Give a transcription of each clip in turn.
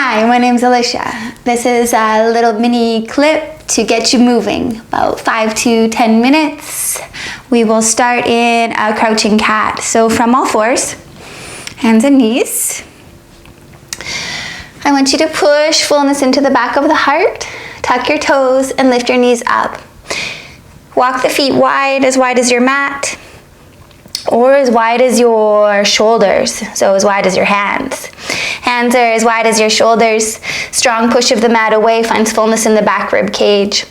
Hi, my name's Alicia. This is a little mini clip to get you moving, about 5 to 10 minutes. We will start in a crouching cat. So from all fours, hands and knees. I want you to push fullness into the back of the heart, tuck your toes and lift your knees up. Walk the feet wide as your mat, or as wide as your shoulders, so as wide as your hands. Hands are as wide as your shoulders. Strong push of the mat away finds fullness in the back rib cage.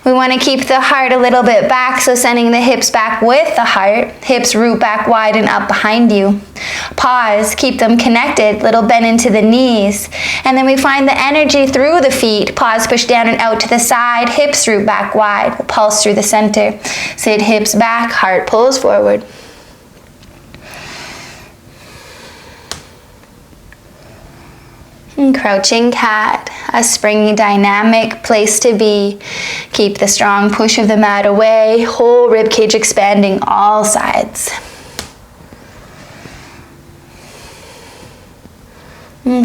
We want to keep the heart a little bit back, so sending the hips back with the heart. Hips root back wide and up behind you. Pause, keep them connected, little bend into the knees. And then we find the energy through the feet. Pause, push down and out to the side. Hips root back wide. We'll pulse through the center. Sit hips back, heart pulls forward. Crouching cat, a springy dynamic place to be. Keep the strong push of the mat away, whole rib cage expanding all sides.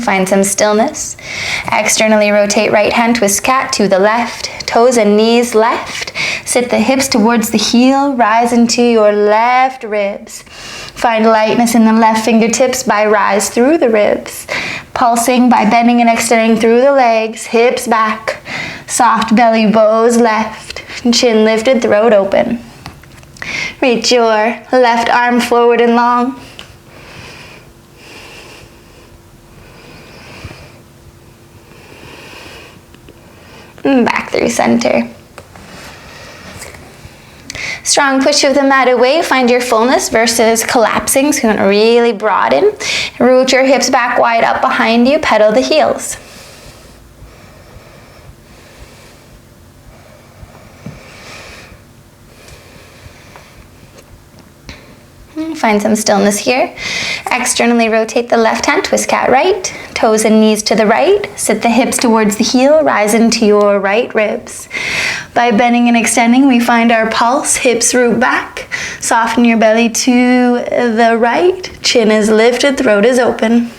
Find some stillness. Externally rotate right hand, twist cat to the left, toes and knees left. Sit the hips towards the heel, rise into your left ribs. Find lightness in the left fingertips by rise through the ribs. Pulsing by bending and extending through the legs, hips back. Soft belly bows left, chin lifted, throat open. Reach your left arm forward and long. And back through center. Strong push of the mat away, find your fullness versus collapsing, so you want to really broaden. Root your hips back wide up behind you, pedal the heels. Find some stillness here. Externally rotate the left hand, twist cat right, toes and knees to the right. Sit the hips towards the heel, rise into your right ribs. By bending and extending, we find our pulse, hips root back. Soften your belly to the right, chin is lifted, throat is open.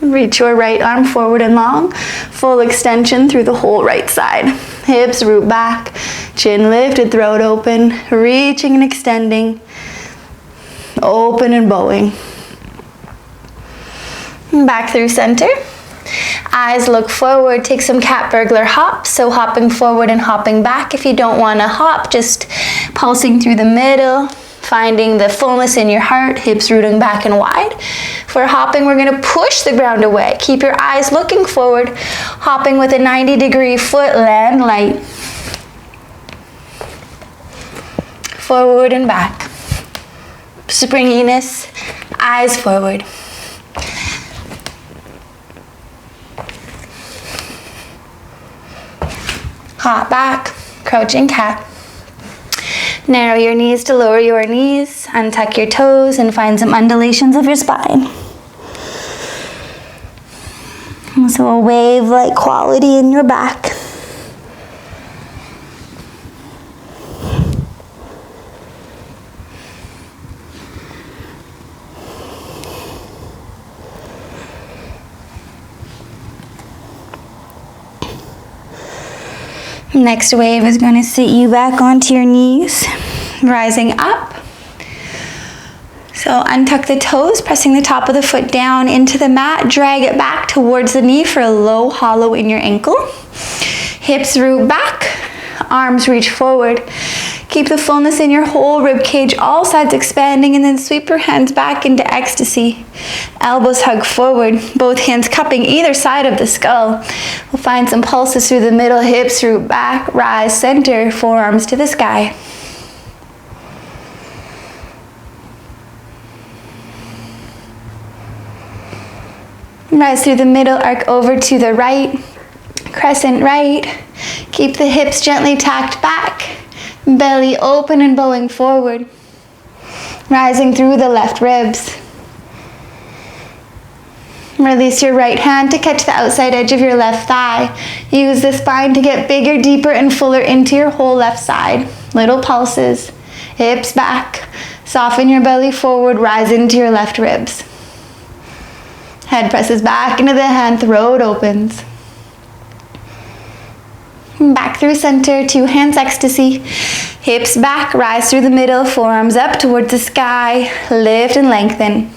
Reach your right arm forward and long, full extension through the whole right side. Hips root back, chin lifted, throat open, reaching and extending, open and bowing. Back through center. Eyes look forward, take some cat burglar hops, so hopping forward and hopping back. If you don't want to hop, just pulsing through the middle, finding the fullness in your heart, hips rooting back and wide. For hopping, we're going to push the ground away. Keep your eyes looking forward, hopping with a 90-degree foot, land light. Forward and back. Springiness, eyes forward. Hop back, crouching cat. Narrow your knees to lower your knees, untuck your toes and find some undulations of your spine. So a wave-like quality in your back. Next wave is going to sit you back onto your knees, rising up. So untuck the toes, pressing the top of the foot down into the mat, drag it back towards the knee for a low hollow in your ankle. Hips root back, arms reach forward. Keep the fullness in your whole rib cage, all sides expanding, and then sweep your hands back into ecstasy. Elbows hug forward, both hands cupping either side of the skull. We'll find some pulses through the middle, hips root back, rise, center, forearms to the sky. Rise through the middle, arc over to the right, crescent right. Keep the hips gently tacked back. Belly open and bowing forward. Rising through the left ribs. Release your right hand to catch the outside edge of your left thigh. Use the spine to get bigger, deeper, and fuller into your whole left side. Little pulses. Hips back. Soften your belly forward, rise into your left ribs. Head presses back into the hand, throat opens. Back through center, 2 hands ecstasy. Hips back, rise through the middle, forearms up towards the sky. Lift and lengthen.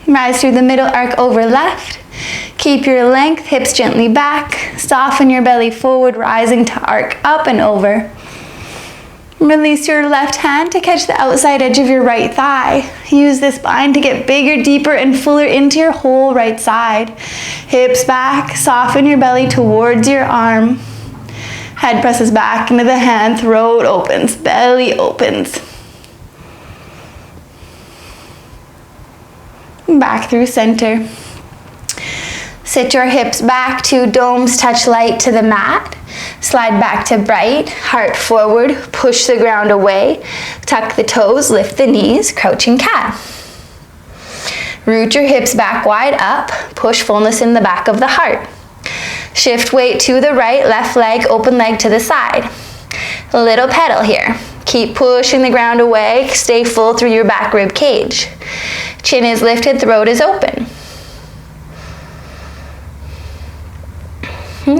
Rise through the middle, arc over left. Keep your length, hips gently back. Soften your belly forward, rising to arc up and over. Release your left hand to catch the outside edge of your right thigh. Use this spine to get bigger, deeper, and fuller into your whole right side. Hips back, soften your belly towards your arm. Head presses back into the hand, throat opens, belly opens. Back through center. Sit your hips back, 2 domes touch light to the mat. Slide back to bright, heart forward, push the ground away. Tuck the toes, lift the knees, crouching cat. Root your hips back wide up, push fullness in the back of the heart. Shift weight to the right, left leg, open leg to the side. A little pedal here. Keep pushing the ground away, stay full through your back rib cage. Chin is lifted, throat is open.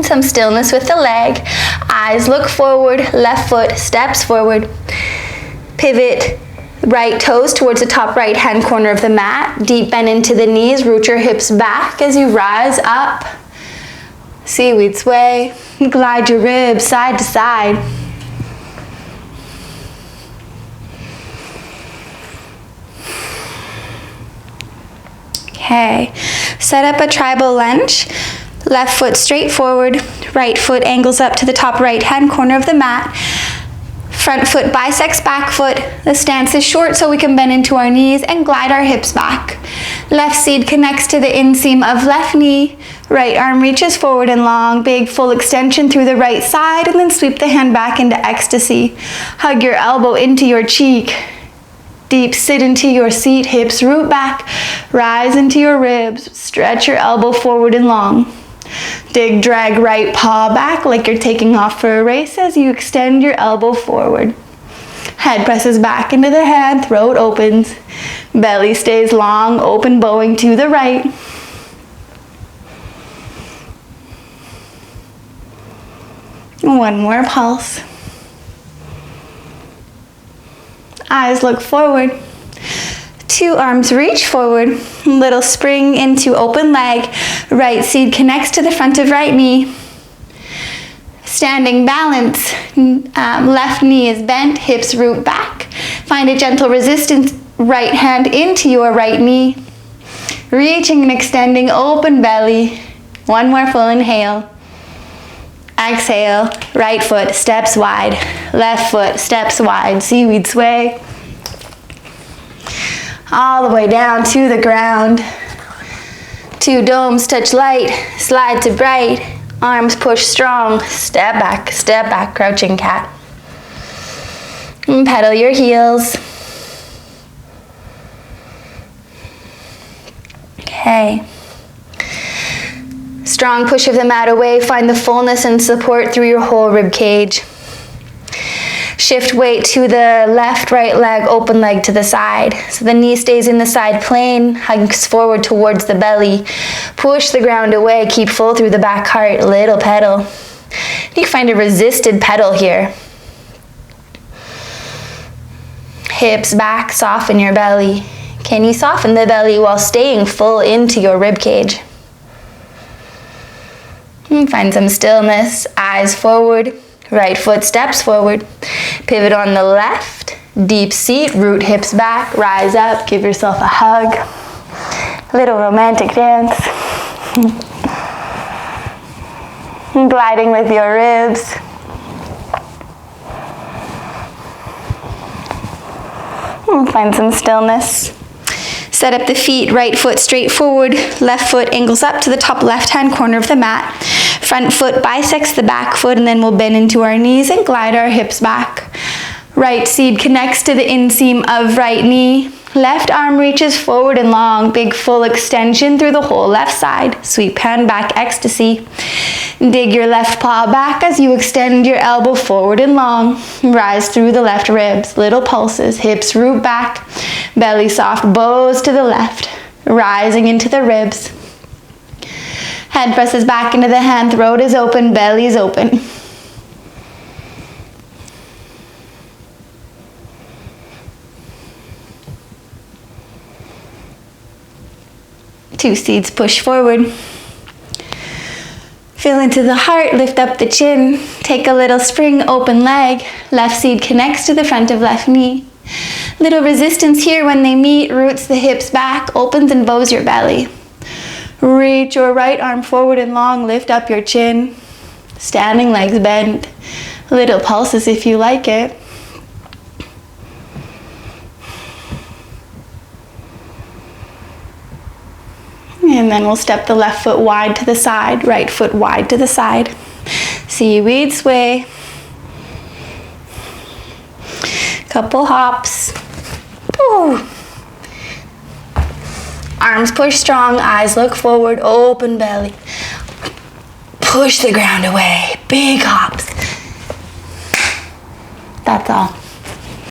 Some stillness with the leg. Eyes look forward, left foot steps forward. Pivot right toes towards the top right hand corner of the mat. Deep bend into the knees, root your hips back as you rise up. Seaweed sway. Glide your ribs side to side. Okay, set up a tribal lunge. Left foot straight forward, right foot angles up to the top right hand corner of the mat. Front foot bisects back foot. The stance is short so we can bend into our knees and glide our hips back. Left seed connects to the inseam of left knee. Right arm reaches forward and long, big full extension through the right side, and then sweep the hand back into ecstasy. Hug your elbow into your cheek. Deep sit into your seat, hips root back, rise into your ribs, stretch your elbow forward and long. Dig, drag right paw back like you're taking off for a race as you extend your elbow forward. Head presses back into the hand, throat opens. Belly stays long, open bowing to the right. One more pulse. Eyes look forward. 2 arms reach forward. Little spring into open leg. Right seed connects to the front of right knee. Standing balance. Left knee is bent, hips root back. Find a gentle resistance. Right hand into your right knee. Reaching and extending, open belly. One more full inhale. Exhale, right foot steps wide. Left foot steps wide. Seaweed sway. All the way down to the ground. 2 domes touch light, slide to bright. Arms push strong, step back, crouching cat. And pedal your heels. Okay. Strong push of the mat away, find the fullness and support through your whole rib cage. Shift weight to the left, right leg, open leg to the side. So the knee stays in the side plane, hugs forward towards the belly. Push the ground away, keep full through the back heart, little pedal. You can find a resisted pedal here. Hips back, soften your belly. Can you soften the belly while staying full into your rib cage? And find some stillness, eyes forward. Right foot steps forward. Pivot on the left. Deep seat, root hips back, rise up, give yourself a hug. Little romantic dance. Gliding with your ribs. And find some stillness. Set up the feet, right foot straight forward, left foot angles up to the top left-hand corner of the mat. Front foot bisects the back foot, and then we'll bend into our knees and glide our hips back. Right seed connects to the inseam of right knee. Left arm reaches forward and long, big full extension through the whole left side. Sweep hand back, ecstasy. Dig your left paw back as you extend your elbow forward and long. Rise through the left ribs, little pulses, hips root back, belly soft bows to the left, rising into the ribs. Head presses back into the hand, throat is open, belly is open. Two seeds, push forward. Feel into the heart, lift up the chin. Take a little spring, open leg. Left seed connects to the front of left knee. Little resistance here when they meet, roots the hips back, opens and bows your belly. Reach your right arm forward and long, lift up your chin. Standing legs bent. Little pulses if you like it. And then we'll step the left foot wide to the side, right foot wide to the side. Seaweed sway. Couple hops. Ooh. Arms push strong, eyes look forward, open belly. Push the ground away, big hops. That's all.